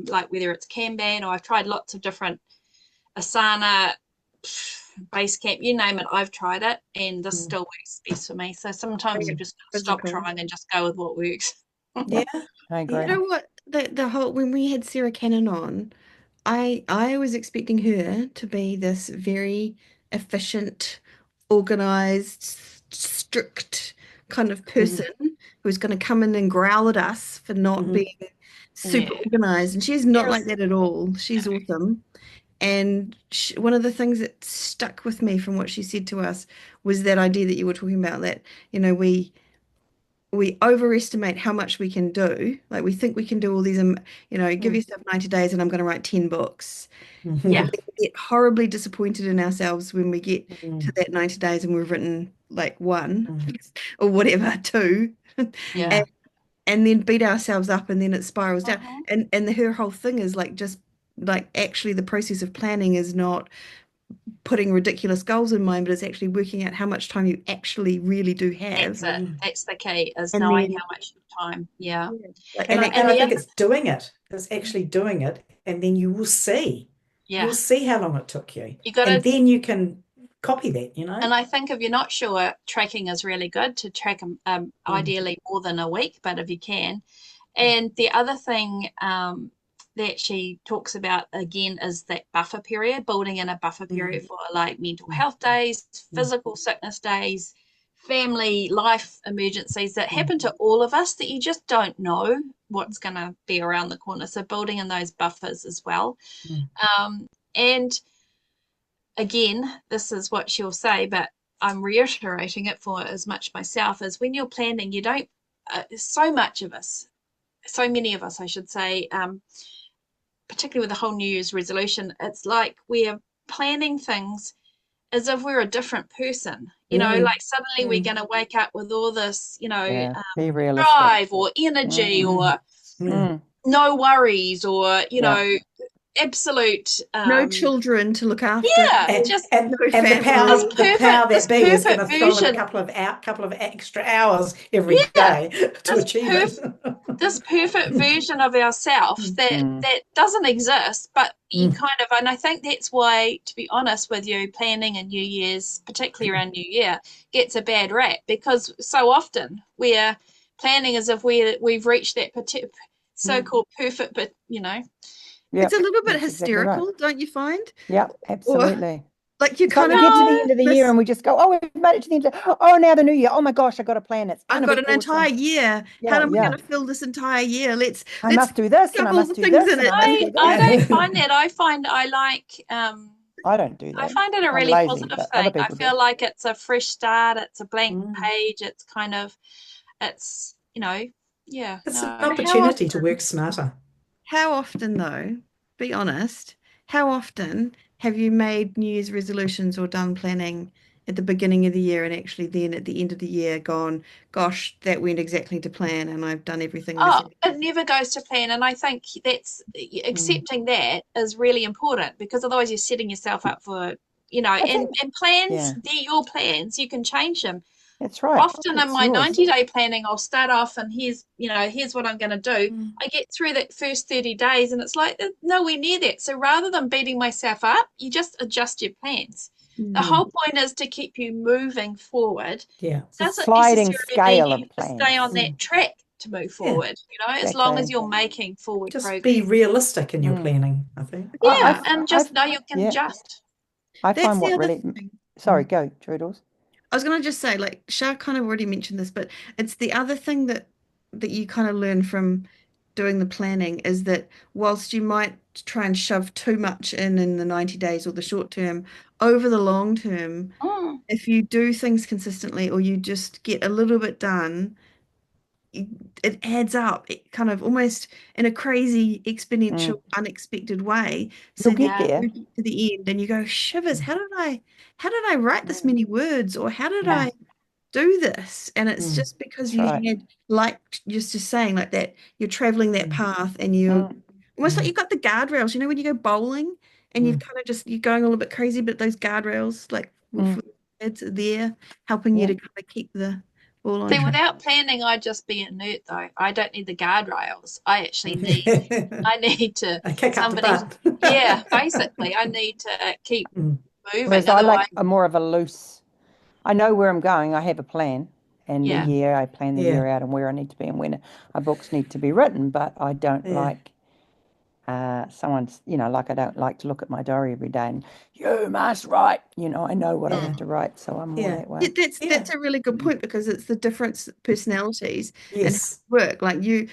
S2: like whether it's Kanban or I've tried lots of different Asana, Basecamp, you name it, I've tried it, and this still works best for me. So sometimes you just gotta stop
S4: Physical.
S2: trying and just go with what works.
S1: Yeah,
S3: I agree.
S4: You know what? The whole when we had Sarah Cannon on, I was expecting her to be this very efficient, organized, strict kind of person who's going to come in and growl at us for not being super
S2: Yeah.
S4: organized. And she's not
S2: Yes.
S4: like that at all. She's awesome. And one of the things that stuck with me from what she said to us was that idea that you were talking about, that, you know, we overestimate how much we can do. Like we think we can do all these, you know, give yourself 90 days and I'm going to write 10 books.
S2: Yeah.
S4: And we get horribly disappointed in ourselves when we get to that 90 days and we've written like one or whatever, two,
S2: Yeah.
S4: and then beat ourselves up and then it spirals down.
S2: Mhm.
S4: And her whole thing is like just like actually the process of planning is not putting ridiculous goals in mind, but it's actually working out how much time you actually really do have.
S2: That's it. That's the key, is
S4: And
S2: knowing
S4: then
S2: how much time. Yeah.
S4: like
S1: and
S4: and
S1: I
S2: the
S1: think
S2: other,
S1: it's doing it. It's actually doing it, and then you will see.
S2: yeah,
S1: You'll see how long it took you,
S2: you got
S1: and
S2: to.
S1: then you can copy that, you know?
S2: And I think if you're not sure, tracking is really good to track ideally more than a week, but if you can. And the other thing that she talks about again is that buffer period, building in a buffer period for like mental health days, physical sickness days, family life emergencies that happen to all of us that you just don't know what's going to be around the corner. So building in those buffers as well. And again, this is what she'll say, but I'm reiterating it for as much myself, as when you're planning, you don't, so much of us, so many of us, I should say, particularly with the whole New Year's resolution, it's like we're planning things as if we're a different person. You know, like suddenly we're going to wake up with all this, you know,
S3: be realistic.
S2: drive or energy or no worries or, you know, absolute
S4: no children to look after.
S2: yeah,
S1: And
S2: just
S1: and
S4: no
S1: and the
S4: family.
S1: power
S2: this
S1: that be is going to
S2: perfect
S1: throw in a
S2: version.
S1: couple of extra hours every day to
S2: This
S1: achieve it.
S2: this perfect version of ourselves that doesn't exist, but you kind of, and I think that's why, to be honest with you, planning and New Year's, particularly around New Year, gets a bad rap, because so often we're planning as if we've reached that so-called perfect, but you know.
S4: It's a little bit
S3: That's exactly right.
S4: hysterical, don't you find?
S3: Yeah,
S4: Or
S3: absolutely.
S4: like you
S3: But
S4: kind
S3: we
S4: of
S3: get to the end of the year and we just go, oh, we've made it to the end of, oh, now the new year. Oh my gosh, I got a plan. It's
S4: I've
S3: gonna
S4: got
S3: be
S4: an entire
S3: awesome.
S4: year.
S3: Yeah,
S4: How am I
S3: yeah.
S4: going to fill this entire year? Let's
S3: I must do this and I
S4: shove all
S3: must
S4: the
S3: do
S4: things
S3: this
S4: in
S3: and
S4: it.
S3: I must do
S2: I
S3: this.
S2: don't find that. I find I like
S3: I don't do
S2: I
S3: that.
S2: find it a
S3: I'm
S2: really
S3: lazy,
S2: positive
S3: but other
S2: thing. I
S3: people
S2: feel
S3: do.
S2: like it's a fresh start, it's a blank page, it's kind of, it's, you know, yeah,
S1: It's an
S2: no.
S1: opportunity to work smarter.
S4: How often though, be honest, how often have you made New Year's resolutions or done planning at the beginning of the year and actually then at the end of the year gone, gosh, that went exactly to plan and I've done everything I
S2: Oh,
S4: said?
S2: it never goes to plan, and I think that's accepting that is really important, because otherwise you're setting yourself up for, you know,
S3: I
S2: and
S3: think,
S2: plans,
S3: yeah,
S2: they're your plans. You can change them.
S3: that's right.
S2: Often in
S3: It's
S2: my
S3: yours.
S2: 90-day planning, I'll start off and here's what I'm going to do. I get through that first 30 days and it's like nowhere near that. So rather than beating myself up, you just adjust your plans. The whole point is to keep you moving forward.
S1: Yeah.
S3: It's a
S2: Doesn't
S3: sliding
S2: necessarily mean
S3: scale
S2: you
S3: of
S2: need to stay on
S3: plans.
S2: that track to move forward, you know, as long as
S3: Exactly.
S2: you're making forward
S1: Just
S2: progress.
S1: be realistic in your planning, I think.
S2: Yeah, and just know you can
S3: yeah,
S2: adjust.
S3: I
S4: That's
S3: find
S4: the
S3: what
S4: other
S3: really,
S4: thing.
S3: sorry, go, Trudels.
S4: I was going to just say, like, Shah kind of already mentioned this, but it's the other thing that you kind of learn from doing the planning is that whilst you might try and shove too much in the 90 days or the short term, over the long term,
S2: Mm,
S4: if you do things consistently or you just get a little bit done, it adds up, it kind of almost in a crazy, exponential,
S3: Mm.
S4: unexpected way. So
S3: You'll
S4: then
S3: get
S2: Yeah.
S3: there.
S4: you get to the end and you go, shivers, how did I write this many words? Or how did
S2: Yeah.
S4: I do this? And it's
S1: Mm.
S4: just because
S3: That's
S4: you
S3: right.
S4: had, like just saying, like that, you're traveling that
S1: Mm.
S4: path and you
S3: Mm.
S4: almost like
S1: Mm.
S4: you've got the guardrails, when you go bowling and you've
S1: Mm.
S4: kind of just, you're going a little bit crazy, but those guardrails, like
S3: Mm.
S4: for kids, are there helping you
S3: Yeah.
S4: to kind of keep the ball on
S2: See,
S4: track.
S2: without planning, I'd just be inert though. I don't need the guardrails. I actually need to
S1: A kick up the
S2: somebody.
S1: butt.
S2: Yeah, basically, I need to keep
S1: Mm.
S2: moving.
S3: Whereas I like
S2: Otherwise,
S3: a more of a loose, I know where I'm going. I have a plan. And the
S2: yeah,
S3: year, I plan the
S1: Yeah.
S3: year out and where I need to be and when my books need to be written. But I don't
S1: Yeah.
S3: like someone's, like I don't like to look at my diary every day and you must write. I know what I
S1: Yeah.
S3: have to write. So I'm more
S1: Yeah.
S3: that
S4: Yeah,
S3: way.
S1: Yeah.
S4: that's a really good point because it's the different personalities and how
S1: Yes.
S4: you work. Like you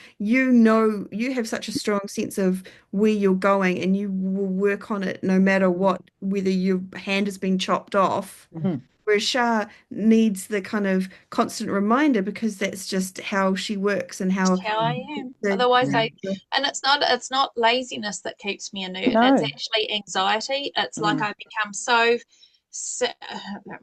S4: know you have such a strong sense of where you're going and you will work on it no matter what, whether your hand has been chopped off.
S3: Mhm.
S4: Whereas Shah needs the kind of constant reminder because that's just how she works and how
S2: just how I am.
S4: the
S2: Otherwise,
S3: Mm.
S2: and it's not laziness that keeps me inert. It's
S3: No,
S2: actually anxiety. It's like
S3: Mm.
S2: I become so,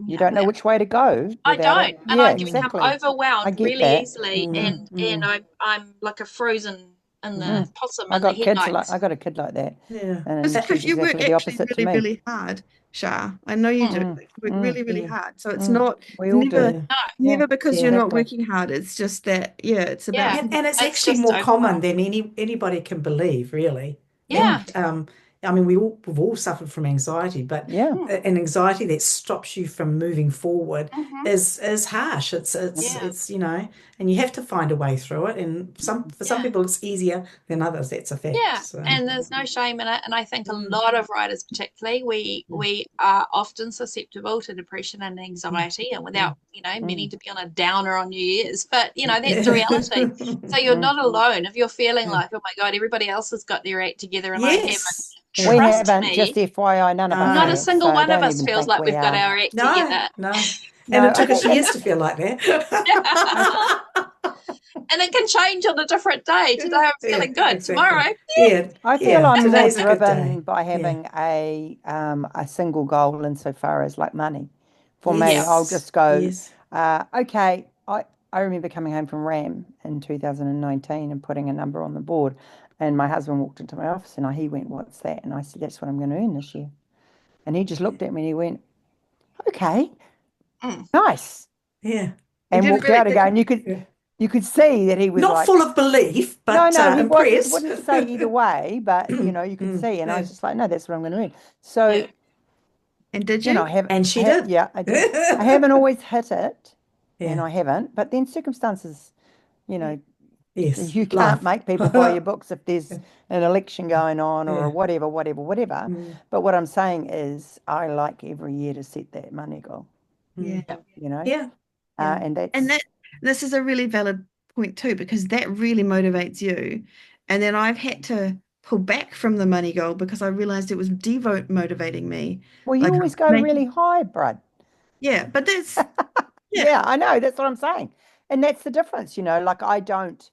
S3: you don't know which way to go
S2: I
S3: without
S2: don't,
S3: it.
S2: and
S3: Yeah,
S2: I become
S3: exactly. I
S2: overwhelmed
S3: get
S2: really
S3: that.
S2: easily,
S1: Mm.
S2: and
S1: Mm.
S2: I'm like a frozen in the
S3: Mm.
S2: possum
S3: I
S2: in the
S3: got kids like
S2: headlights.
S3: I got a kid like that,
S1: Yeah.
S3: and
S4: because
S3: she's
S4: you work
S3: exactly the
S4: actually
S3: opposite to
S4: really,
S3: me.
S4: really hard, Shah. I know you do.
S3: Mm.
S4: Like, you work
S3: Mm.
S4: really, really
S1: Yeah.
S4: hard. So it's
S3: Mm.
S4: not,
S3: We
S4: it's
S3: all
S4: never,
S3: do.
S1: Yeah.
S2: No,
S3: Yeah,
S4: never because
S1: Yeah.
S4: you're not
S3: exactly.
S4: working hard. It's just that, yeah, it's about,
S2: yeah,
S1: And it's
S2: it's
S1: actually
S2: just
S1: more common
S2: overwhelmed.
S1: than anybody can believe, really.
S2: Yeah,
S1: And I mean, we've all suffered from anxiety, but
S3: Yeah.
S1: an anxiety that stops you from moving forward
S2: hmm
S1: is harsh.
S2: yeah,
S1: And you have to find a way through it. And for some
S2: yeah.
S1: people, it's easier than others. That's a fact.
S2: Yeah,
S1: So,
S2: and there's no shame in it. And I think a
S1: mm,
S2: lot of writers, particularly,
S1: mm,
S2: we are often susceptible to depression and
S1: mm,
S2: anxiety, and
S1: mm,
S2: without meaning
S3: Mm.
S2: to be on a downer on New Year's, but that's the reality. So
S1: mm.
S2: you're
S3: Mm.
S2: not alone. If you're feeling
S1: Yeah.
S2: like, oh my God, everybody else has got their act together and I haven't.
S1: Yes.
S3: We
S1: Yeah.
S2: Trust
S3: haven't, just
S2: me,
S3: FYI, none of us
S2: not a
S1: No.
S3: have,
S2: single
S3: so
S2: one of
S3: don't
S2: us
S3: even
S2: feels
S3: think
S2: like
S3: we
S2: we've got
S3: are.
S2: our act
S1: No.
S2: together.
S1: No. And
S3: No,
S1: it
S3: I
S1: took us
S3: think,
S1: years to feel like that.
S2: And it can change on a different day. Today I'm
S1: Yeah,
S2: feeling good.
S1: exactly.
S2: Tomorrow,
S1: Yeah.
S3: I feel
S1: Yeah.
S3: I'm more
S1: Today's a good
S3: driven
S1: day.
S3: by
S1: Yeah.
S3: having a single goal insofar as like money. For me,
S2: yeah,
S3: I'll
S1: Yes.
S3: just go,
S1: Yes.
S3: okay, I remember coming home from RAM in 2019 and putting a number on the board. And my husband walked into my office and he went, what's that? And I said, that's what I'm going to earn this year. And he just looked at me and he went, okay,
S2: mm,
S3: nice.
S1: Yeah.
S4: he
S3: And
S4: didn't
S3: walked
S4: really,
S3: out again.
S1: Yeah.
S3: You could see that he was
S1: Not
S3: like,
S1: full of belief,
S3: no,
S1: but
S3: no, he was. He
S1: impressed.
S3: wouldn't say either way, but you could
S1: Mm,
S3: see. And I
S1: yeah.
S3: was just like, no, that's what I'm going to earn. So,
S2: yeah,
S4: and did
S3: I
S4: you?
S1: And she did.
S3: yeah, I did. I haven't always hit it, and
S1: Yeah.
S3: I haven't. But then circumstances, you know,
S1: Yes.
S3: you can't
S1: Life.
S3: make people buy your books if there's an election going on or
S1: Yeah.
S3: whatever, whatever, whatever.
S1: Mm,
S3: But what I'm saying is, I like every year to set that money goal.
S4: Yeah.
S1: mm.
S3: You know,
S1: Yeah. Yeah.
S3: and
S4: And
S3: that's
S4: this is a really valid point too, because that really motivates you. And then I've had to pull back from the money goal because I realized it was demotivating me.
S3: well, you
S4: Like
S3: always go
S4: making,
S3: really high, Brad.
S4: yeah, but that's, yeah,
S3: Yeah, I know. That's what I'm saying. And that's the difference, like I don't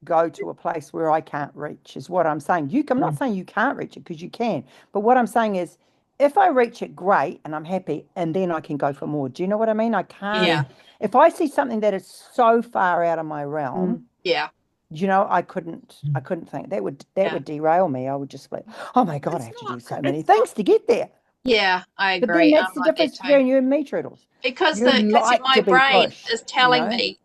S3: go to a place where I can't reach, is what I'm saying. I'm not
S1: Mm,
S3: saying you can't reach it because you can. But what I'm saying is if I reach it, great, and I'm happy, and then I can go for more. Do you know what I mean? I can't,
S2: yeah,
S1: yeah.
S3: if I see something that is so far out of my
S1: Mm,
S3: realm,
S2: yeah,
S3: I couldn't think that
S2: yeah.
S3: would derail me. I would just be, oh my God, I
S4: it's
S3: have to do
S4: not,
S3: so many
S4: it's not,
S3: things to get there.
S2: Yeah, I
S3: But then
S2: agree.
S3: that's
S2: I'm
S3: the
S2: like that
S3: difference
S2: too.
S3: between you and me, Turtles.
S2: Because
S3: You like
S2: my
S3: to be
S2: brain is telling
S3: pushed.
S2: me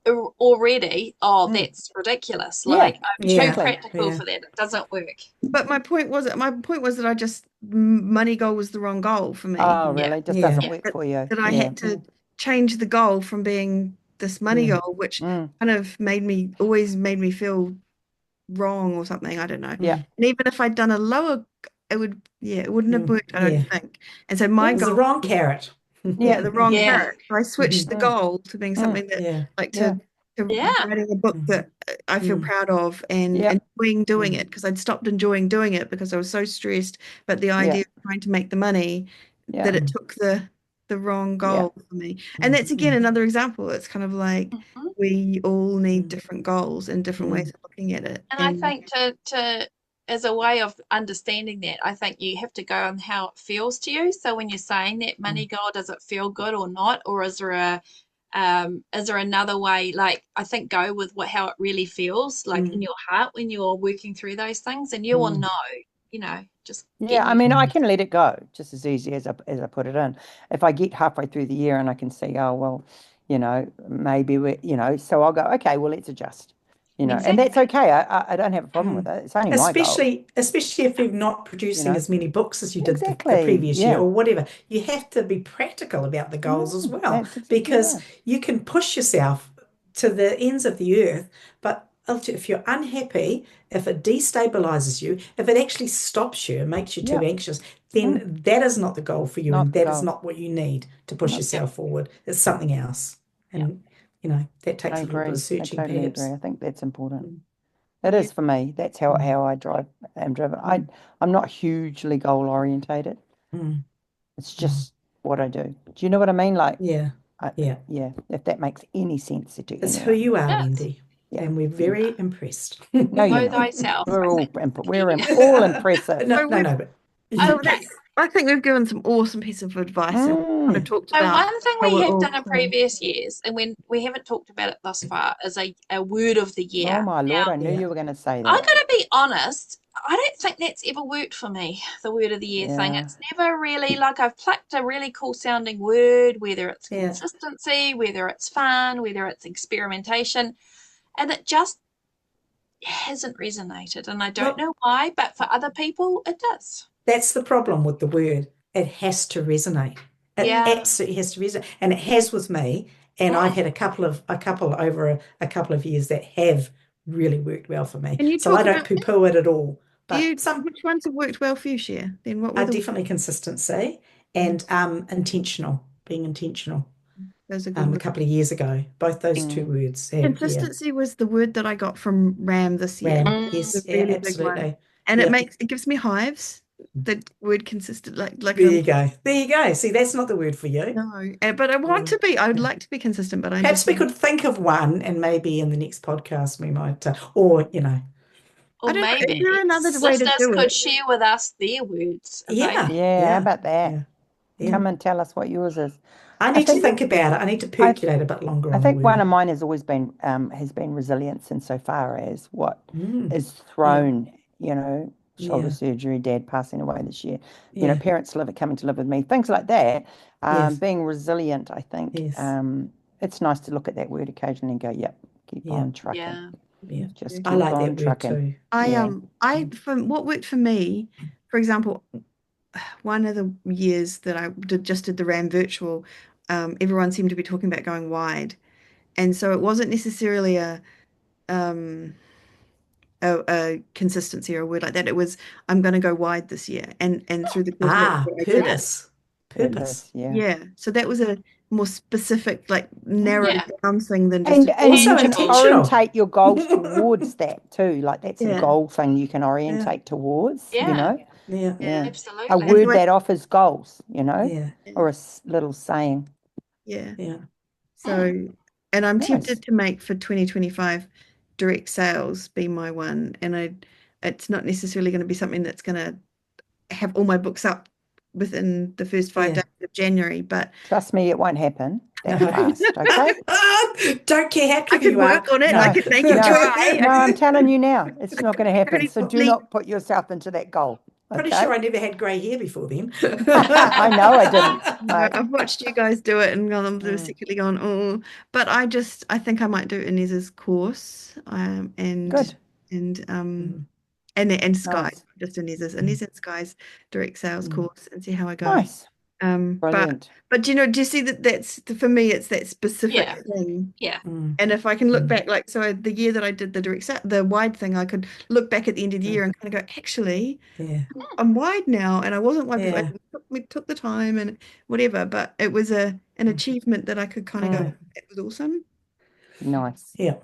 S2: already, oh,
S3: Mm.
S2: that's ridiculous.
S3: Yeah,
S2: Like I'm too
S1: yeah.
S3: exactly.
S2: practical
S1: Yeah.
S2: for that. It doesn't work.
S4: but my point was that I just, money goal was the wrong goal for me.
S3: Oh,
S2: Yeah,
S3: really? Just
S1: Yeah.
S3: doesn't
S2: yeah,
S3: work
S4: That,
S3: for you.
S4: that I
S3: Yeah.
S4: had to change the goal from being this money
S1: Yeah.
S4: goal, which
S3: Mm.
S4: kind of always made me feel wrong or something. I don't know.
S3: Yeah.
S1: Mm,
S4: And even if I'd done a lower, it wouldn't have worked, I don't
S1: yeah.
S4: think. And so
S1: It
S4: my
S1: was the
S4: goal,
S1: wrong carrot.
S3: Yeah.
S4: the wrong
S2: yeah,
S4: carrot. So I switched the
S3: Mm.
S4: goal to being
S3: Mm.
S4: something that,
S1: Yeah.
S4: like,
S3: Yeah.
S4: to
S2: yeah,
S4: writing a book
S1: Mm,
S4: that I feel
S1: mm,
S4: proud of and
S3: Yeah.
S4: enjoying doing
S1: mm,
S4: it, because I'd stopped enjoying doing it because I was so stressed. But the
S3: Yeah.
S4: idea of trying to make the money
S3: Yeah.
S4: that it
S1: mm.
S4: took the the wrong
S3: Yeah.
S4: goal for me. And that's again another example. It's kind of like
S2: Mhm.
S4: we all need
S1: Mm.
S4: different goals and different ways of looking at it.
S2: And I think to as a way of understanding that, I think you have to go on how it feels to you. So when you're saying that money goal, does it feel good or not? Or is there another way? Like I think go with how it really feels, like in your heart when you're working through those things, and you will know, just get
S3: Yeah, I
S2: used
S3: mean,
S2: to
S3: I
S2: it.
S3: can let it go just as easy as I put it in. If I get halfway through the year and I can see, oh, well, maybe so I'll go, okay, well, let's adjust, and that's
S2: Exactly.
S3: okay. I don't have a problem with it. It's only my goal,
S1: Especially if you're not producing as many books as you did the
S3: Exactly.
S1: previous year
S3: Yeah.
S1: or whatever. You have to be practical about the goals as well,
S3: That's exactly
S1: because
S3: right.
S1: you can push yourself to the ends of the earth, but if you're unhappy, if it destabilizes you, if it actually stops you and makes you too
S3: Yeah.
S1: anxious, then that is not the goal for you,
S3: Not
S1: and
S3: the
S1: that is
S3: goal.
S1: not what you need to push
S3: No,
S1: yourself forward. It's something else.
S2: Yeah.
S1: And that takes
S3: I
S1: a little bit of
S3: agree. I
S1: searching,
S3: totally agree.
S1: perhaps.
S3: I think that's important.
S1: Mm,
S3: It
S2: Yeah.
S3: is for me. That's how I am driven.
S1: mm,
S3: I'm not hugely goal orientated.
S1: mm,
S3: It's
S1: mm.
S3: just what I do. Do you know what I mean? Like,
S1: Yeah, yeah.
S3: yeah, if that makes any sense to
S1: It's who
S3: anyone.
S1: you are,
S2: Yes.
S1: Wendy,
S3: Yeah.
S1: and we're very impressed.
S3: No, you're
S2: Know
S3: not.
S2: thyself.
S3: We're all
S2: Yeah.
S3: all impressive.
S1: No,
S4: So
S1: no,
S4: we've
S1: no, but
S4: so
S2: Okay.
S4: I think we've given some awesome piece of advice and kind
S3: Mm.
S4: of talked
S2: So
S4: about
S2: one thing
S4: how
S2: we
S4: we're
S2: have
S4: all
S2: done in previous years, and when we haven't talked about it thus far, is a word of the
S3: Oh
S2: year.
S3: my Lord,
S2: Now,
S3: I knew
S1: yeah,
S3: you were going to say
S2: I
S3: that.
S2: gotta be honest, I don't think that's ever worked for me, the word of the year thing.
S3: Yeah.
S2: It's never really like I've plucked a really cool sounding word, whether it's
S1: yeah.
S2: consistency, whether it's fun, whether it's experimentation, and it just hasn't resonated. And I don't
S1: Well,
S2: know why, but for other people, it does.
S1: that's the problem with the word. It has to resonate. It
S2: Yeah.
S1: absolutely has to resonate, and it has with me. And I've
S2: Mm.
S1: had a couple over a couple of years that have really worked well for me.
S4: Can you
S1: So I
S4: talk
S1: don't
S4: about
S1: poo-poo it at all. But some
S4: which ones have worked well for you, Cher? Then what were
S1: are
S4: the
S1: definitely consistency
S4: mm,
S1: and intentional, being intentional.
S4: those are good
S1: A
S4: words.
S1: couple of years ago, both those two
S3: Mm.
S1: words have, yeah.
S4: Consistency was the word that I got from Ram this year.
S1: Ram,
S2: Mm.
S4: The
S1: yes, yeah,
S4: really big one.
S1: absolutely.
S4: And
S1: Yeah,
S4: it gives me hives. The word consistent like
S1: there you go. There you go. See, that's not the word for you.
S4: no. But I want
S1: Yeah,
S4: to be. I would
S1: yeah.
S4: like to be consistent, but I just
S1: Perhaps we could think of one, and maybe in the next podcast we might, or
S4: I
S2: Or
S4: don't know. Is
S2: maybe
S4: there another way to
S2: sisters
S4: do
S2: could
S4: it?
S2: share with us their words if they
S1: yeah,
S3: Yeah, how
S1: yeah,
S3: about that?
S1: yeah, yeah.
S3: Come and tell us what yours is.
S1: I
S3: I
S1: need to
S3: think
S1: think about it. I need to
S3: I
S1: percolate a bit longer
S3: I
S1: on the
S3: think one
S1: word.
S3: of mine has been resilience insofar as what
S1: Mm,
S3: is
S1: yeah,
S3: thrown, shoulder
S1: yeah,
S3: surgery, dad passing away this year,
S1: yeah,
S3: parents coming to live with me, things like that.
S1: yes,
S3: Being resilient, I think,
S1: yes,
S3: it's nice to look at that word occasionally and go, yep, keep
S1: yeah,
S3: on trucking.
S2: yeah.
S1: yeah.
S3: Just
S1: I
S3: keep
S1: like
S3: on
S1: that word
S3: trucking.
S1: too.
S3: Yeah.
S4: I from what worked for me, for example, one of the years that I did the RAM virtual, everyone seemed to be talking about going wide. And so it wasn't necessarily um a consistency or a word like that. It was I'm going to go wide this year, and through the course of that
S1: Ah,
S4: year, I did it.
S1: purpose, purpose.
S3: Purpose. Yeah.
S4: Yeah, so that was a more specific, like narrowed
S2: Yeah.
S4: down thing than just
S3: And you
S1: Also
S3: can
S2: Tangible.
S1: intentional.
S3: orientate your goals towards that too. Like that's a
S4: yeah,
S3: goal thing you can
S1: Yeah,
S3: orientate towards,
S2: Yeah.
S1: yeah,
S4: yeah.
S3: Yeah. A
S2: Absolutely.
S4: And so
S3: word that offers goals,
S1: yeah,
S3: or a little saying.
S4: yeah,
S1: yeah.
S2: Mm.
S4: so and I'm
S3: Nice.
S4: tempted to make for 2025 direct sales be my one, and it's not necessarily going to be something that's going to have all my books up within the first 5 days
S1: Yeah.
S4: of January, but
S3: Trust me, it won't happen that
S1: No.
S3: fast, okay?
S1: Don't care how
S4: I
S1: clever
S4: could
S1: you are.
S4: work on it. I
S1: No.
S3: No,
S4: could make it
S3: no,
S4: try.
S3: no, I'm telling you now, it's not going to happen.
S4: Pretty
S3: So do
S4: quickly.
S3: not put yourself into that goal,
S1: Pretty sure
S3: okay?
S1: I never had grey hair before then.
S3: I know I didn't,
S4: No,
S3: but
S4: I've watched you guys do it and I'm
S3: mm,
S4: secretly gone, oh, but I think I might do Inez's course,
S3: good,
S4: and
S1: Mm,
S4: and Sky's,
S3: nice,
S4: just
S1: mm,
S4: Inez and Sky's direct sales
S1: mm,
S4: course and see how I go.
S3: nice,
S4: Um, but
S3: brilliant.
S4: but do you see that that's for me it's that specific
S2: Yeah.
S4: thing.
S2: Yeah.
S1: mm,
S4: And if I can look
S1: mm,
S4: back, like so the year that I did the wide thing, I could look back at the end of the
S1: mm.
S4: year and kind of go, actually,
S1: Yeah,
S4: I'm wide now, and I wasn't wide before.
S1: yeah,
S4: We took the time and whatever, but it was an
S1: mm,
S4: achievement that I could kind of go,
S3: Mm,
S1: yeah,
S4: it was awesome.
S3: nice.
S1: yeah.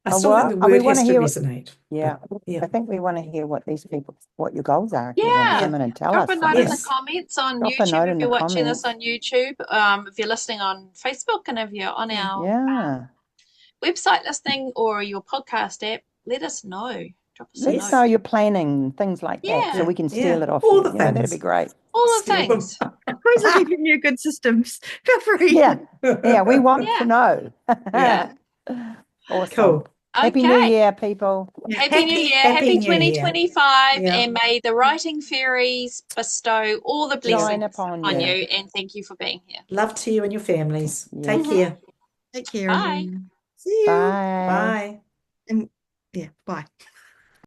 S1: I
S3: Oh,
S1: still think the
S3: what? We
S1: word
S3: want
S1: has
S3: to
S1: to
S3: hear
S1: resonate.
S3: yeah,
S1: Yeah.
S3: I think we want to hear what these people, what your goals are. If you want to
S2: Yeah.
S3: come in and tell
S2: Drop
S3: us
S2: a note in the
S1: Yes.
S2: comments on
S3: Drop a
S2: YouTube
S3: note
S2: if
S3: in
S2: you're
S3: the
S2: watching this
S3: comments.
S2: on YouTube. If you're listening on Facebook, and if you're on our
S3: Yeah.
S2: website listening or your podcast app, let us know. Drop us a
S3: Let us
S2: note.
S3: know your planning, things like that, so
S2: Yeah.
S3: we can steal
S1: Yeah.
S3: it off
S1: All
S3: you.
S1: the
S3: That'd be
S1: things.
S3: great.
S2: All the
S1: Steal them.
S2: things.
S4: Always looking for new good systems. Feel free.
S3: Yeah, yeah, we want to
S2: Yeah.
S3: know.
S2: Yeah.
S3: Awesome.
S1: Cool.
S3: Happy New
S2: Okay.
S3: Year, people.
S4: Yeah.
S2: Happy New Year.
S1: Happy
S2: Happy
S1: New Year.
S2: 2025.
S1: Yeah.
S2: And may the writing fairies bestow all the
S1: Yeah.
S3: Shine
S2: blessings
S3: upon
S2: on
S3: you.
S2: you. And thank you for being here.
S1: Love to you and your families. Take
S3: Yes.
S1: care.
S4: Take care,
S2: Bye.
S4: everyone. See you.
S3: Bye.
S1: Bye.
S4: And yeah, bye.